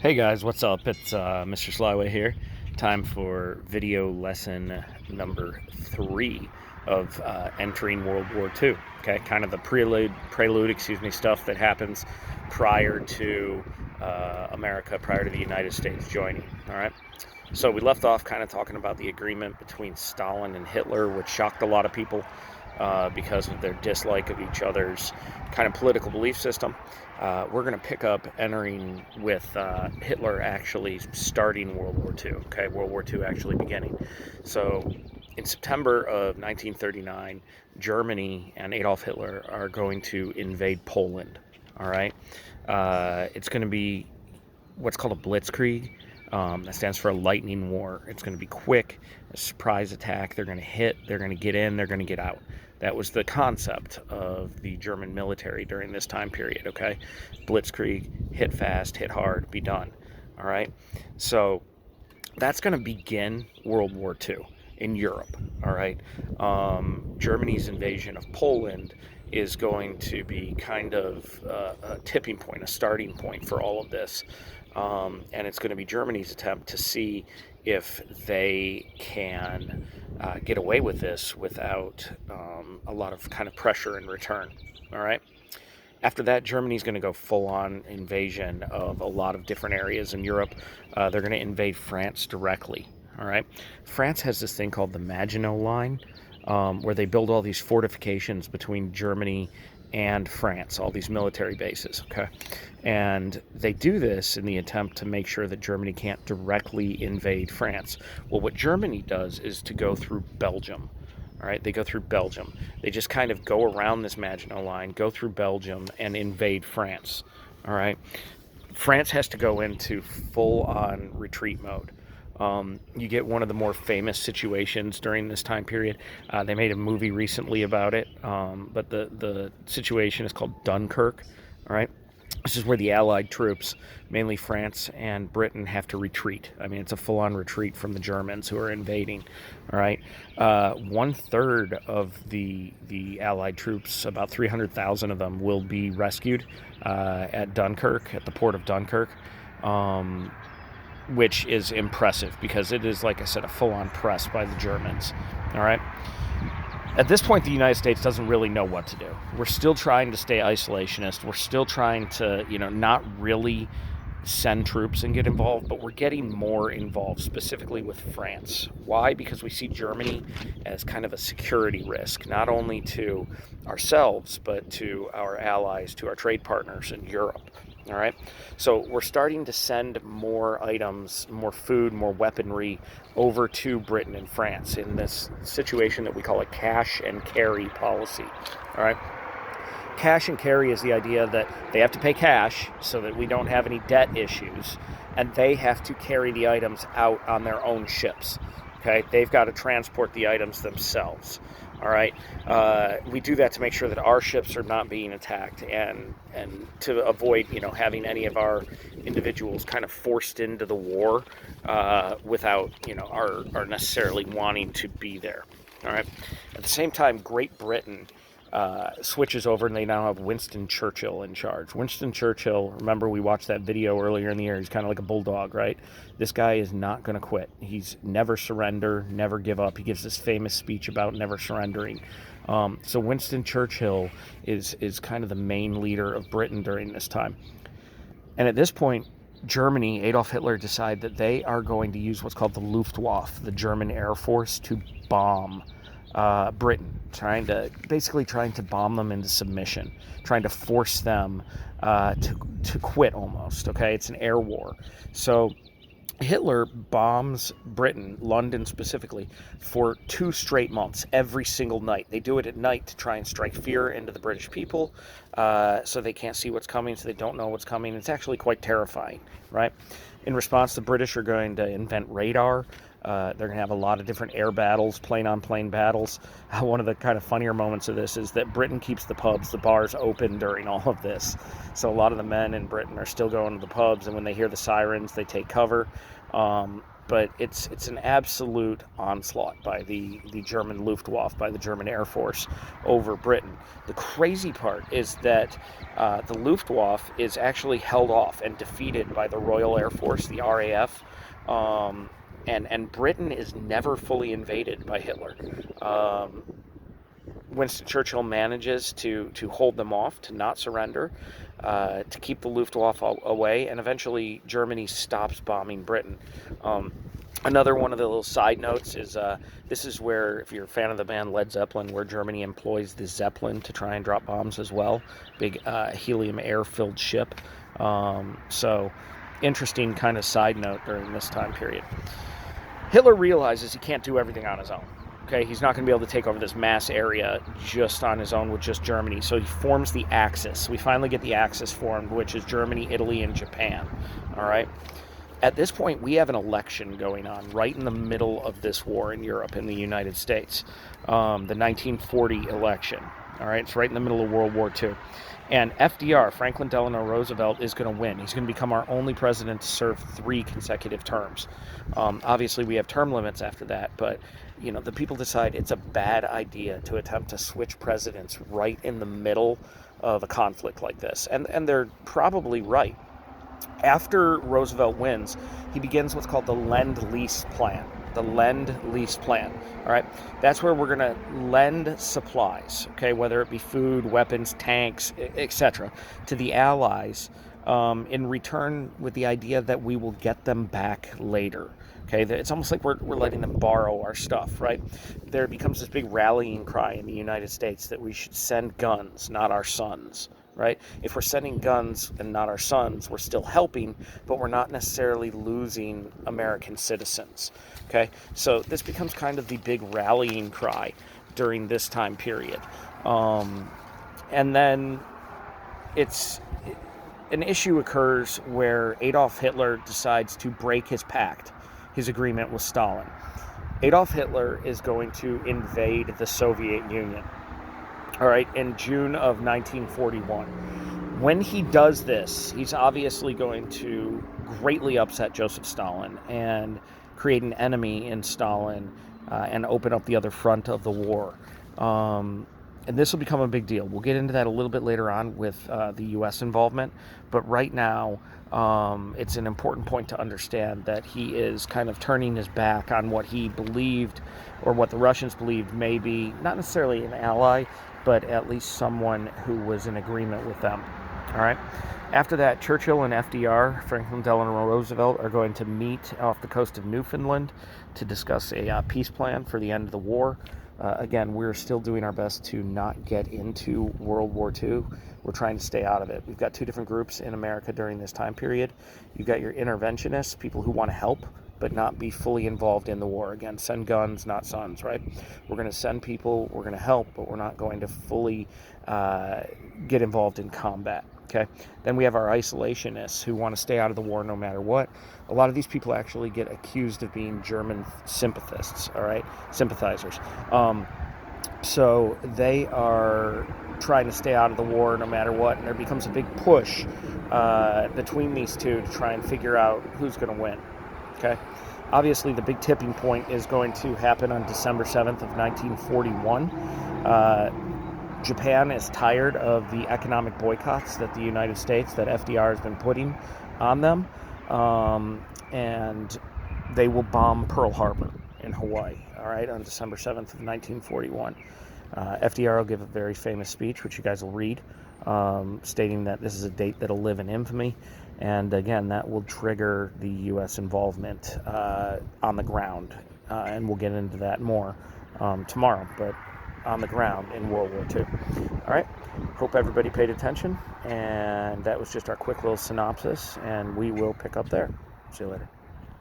Hey guys, what's up? It's Mr. Slyway here. Time for video lesson number 3 of entering World War II. Okay, kind of the prelude, stuff that happens prior to America, prior to the United States joining. All right. So we left off kind of talking about the agreement between Stalin and Hitler, which shocked a lot of people because of their dislike of each other's kind of political belief system. We're going to pick up entering with Hitler actually starting World War II, okay, World War II actually beginning. So in September of 1939, Germany and Adolf Hitler are going to invade Poland, all right? It's going to be what's called a blitzkrieg. That stands for a lightning war. It's going to be quick, a surprise attack. They're going to hit, they're going to get in, they're going to get out. That was the concept of the German military during this time period, okay? Blitzkrieg, hit fast, hit hard, be done, all right? So that's going to begin World War II in Europe, all right? Germany's invasion of Poland is going to be kind of a tipping point, a starting point for all of this. And it's going to be Germany's attempt to see if they can get away with this without a lot of kind of pressure in return. All right. After that, Germany's going to go full-on invasion of a lot of different areas in Europe. They're going to invade France directly. All right. France has this thing called the Maginot Line, where they build all these fortifications between Germany and France, all these military bases, okay? And they do this in the attempt to make sure that Germany can't directly invade France. Well, what Germany does is to go through Belgium, all right? They go through Belgium. They just kind of go around this Maginot Line, go through Belgium, and invade France, all right? France has to go into full-on retreat mode. You get one of the more famous situations during this time period. They made a movie recently about it, but the situation is called Dunkirk. All right. This is where the Allied troops, mainly France and Britain, have to retreat. I mean, it's a full-on retreat from the Germans who are invading. All right. 1/3 of the Allied troops, about 300,000 of them, will be rescued at Dunkirk, at the port of Dunkirk. Which is impressive because it is, like I said, a full-on press by the Germans. All right. At this point, the United States doesn't really know what to do. We're still trying to stay isolationist. We're still trying to, not really send troops and get involved, but we're getting more involved, specifically with France. Why? Because we see Germany as kind of a security risk, not only to ourselves, but to our allies, to our trade partners in Europe. All right. So we're starting to send more items, more food, more weaponry over to Britain and France in this situation that we call a cash and carry policy. All right. Cash and carry is the idea that they have to pay cash so that we don't have any debt issues, and they have to carry the items out on their own ships. Okay. They've got to transport the items themselves. All right. We do that to make sure that our ships are not being attacked, and to avoid, having any of our individuals kind of forced into the war without, our necessarily wanting to be there. All right. At the same time, Great Britain switches over, and they now have Winston Churchill in charge. Winston Churchill, remember we watched that video earlier in the year, he's kind of like a bulldog, right? This guy is not going to quit. He's never surrender, never give up. He gives this famous speech about never surrendering. So Winston Churchill is kind of the main leader of Britain during this time. And at this point, Germany, Adolf Hitler, decide that they are going to use what's called the Luftwaffe, the German Air Force, to bomb Britain, trying to bomb them into submission, trying to force them to quit almost. Okay, it's an air war. So Hitler bombs Britain, London specifically, for 2 straight months, every single night. They do it at night to try and strike fear into the British people, so they can't see what's coming, so they don't know what's coming. It's actually quite terrifying, right? In response, the British are going to invent radar. They're going to have a lot of different air battles, plane-on-plane battles. One of the kind of funnier moments of this is that Britain keeps the pubs, the bars open during all of this. So a lot of the men in Britain are still going to the pubs, and when they hear the sirens, they take cover. but it's an absolute onslaught by the German Luftwaffe, by the German Air Force over Britain. The crazy part is that the Luftwaffe is actually held off and defeated by the Royal Air Force, the RAF, and Britain is never fully invaded by Hitler. Winston Churchill manages to hold them off, to not surrender, to keep the Luftwaffe away, and eventually Germany stops bombing Britain. Another one of the little side notes is this is where, if you're a fan of the band Led Zeppelin, where Germany employs the Zeppelin to try and drop bombs as well. Big helium air-filled ship. So interesting kind of side note during this time period. Hitler realizes he can't do everything on his own. Okay, he's not going to be able to take over this mass area just on his own with just Germany. So he forms the Axis. We finally get the Axis formed, which is Germany, Italy, and Japan. All right. At this point, we have an election going on right in the middle of this war in Europe, in the United States. The 1940 election. All right, it's right in the middle of World War II. And FDR, Franklin Delano Roosevelt, is going to win. He's going to become our only president to serve 3 consecutive terms. Obviously, we have term limits after that, but the people decide it's a bad idea to attempt to switch presidents right in the middle of a conflict like this. And they're probably right. After Roosevelt wins, he begins what's called the Lend-Lease Plan. The Lend-Lease Plan. All right, that's where we're going to lend supplies, okay, whether it be food, weapons, tanks, etc., to the Allies in return with the idea that we will get them back later. Okay, it's almost like we're letting them borrow our stuff, right? There becomes this big rallying cry in the United States that we should send guns, not our sons. Right? If we're sending guns and not our sons, we're still helping, but we're not necessarily losing American citizens. Okay? So this becomes kind of the big rallying cry during this time period. And then an issue occurs where Adolf Hitler decides to break his pact, his agreement with Stalin. Adolf Hitler is going to invade the Soviet Union. All right, in June of 1941. When he does this, he's obviously going to greatly upset Joseph Stalin and create an enemy in Stalin and open up the other front of the war. And this will become a big deal. We'll get into that a little bit later on with the U.S. involvement. But right now, it's an important point to understand that he is kind of turning his back on what he believed, or what the Russians believed may be, not necessarily an ally, but at least someone who was in agreement with them. All right. After that, Churchill and FDR, Franklin Delano Roosevelt, are going to meet off the coast of Newfoundland to discuss a peace plan for the end of the war. Again, we're still doing our best to not get into World War II. We're trying to stay out of it. We've got 2 different groups in America during this time period. You've got your interventionists, people who want to help, but not be fully involved in the war. Again, send guns, not sons, right? We're going to send people, we're going to help, but we're not going to fully get involved in combat, okay? Then we have our isolationists who want to stay out of the war no matter what. A lot of these people actually get accused of being German sympathists, all right? Sympathizers. So they are trying to stay out of the war no matter what, and there becomes a big push between these two to try and figure out who's going to win. Okay. Obviously, the big tipping point is going to happen on December 7th of 1941. Japan is tired of the economic boycotts that the United States, that FDR has been putting on them, and they will bomb Pearl Harbor in Hawaii, all right, on December 7th of 1941. FDR will give a very famous speech, which you guys will read, stating that this is a date that'll live in infamy. And again, that will trigger the U.S. involvement on the ground. And we'll get into that more tomorrow, but on the ground in World War II. All right. Hope everybody paid attention. And that was just our quick little synopsis. And we will pick up there. See you later.